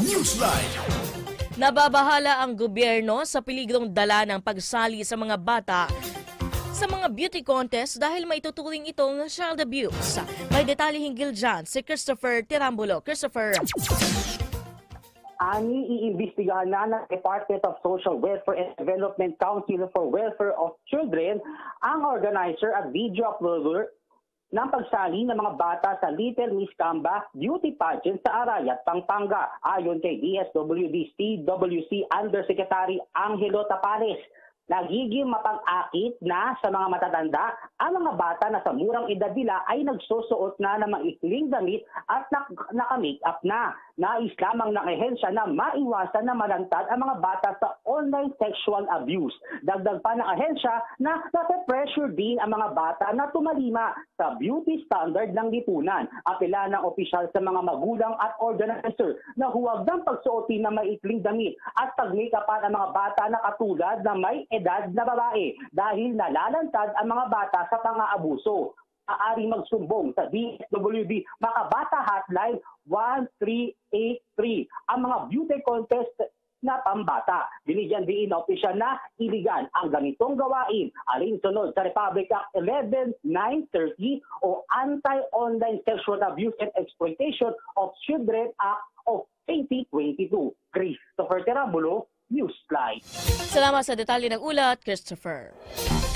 Newsline. Nababahala ang gobyerno sa peligrong dala ng pagsali sa mga bata sa mga beauty contest dahil maituturing itong child abuse. May detalye hinggil dyan si Christopher Tirambulo. Christopher. Ani, iimbestigahan na ng Department of Social Welfare and Development Council for Welfare of Children ang organizer at video uploader ng pagsali ng mga bata sa Little Miss Camba beauty pageant sa Arayat, Pampanga. Ayon kay DSWD CWC Undersecretary Angelo Tapares, nagiging mapag-akit na sa mga matatanda ang mga bata na sa murang edad nila ay nagsusuot na ng maikling damit at naka-make up na. Nais lamang ng ehensya na maiwasan na malantad ang mga bata sa online sexual abuse. Dagdag pa ng ahensya na nasa-pressure din ang mga bata na tumalima sa beauty standard ng lipunan. Apela ng opisyal sa mga magulang at organizer na huwag ng pagsuotin na maikling damit at pag-make-upan ang mga bata na katulad na may edad na babae dahil nalalantad ang mga bata sa pang-aabuso. Maaring magsumbong sa DSWD Makabata Hotline 1383 ang mga beauty contest na pambata. Binigyan din na opisyal na iligan ang ganitong gawain alinsunod sa Republic Act 11930 o Anti-Online Sexual Abuse and Exploitation of Children Act of 2022. Christopher Tirambulo, Newsline. Salamat sa detalye ng ulat, Christopher.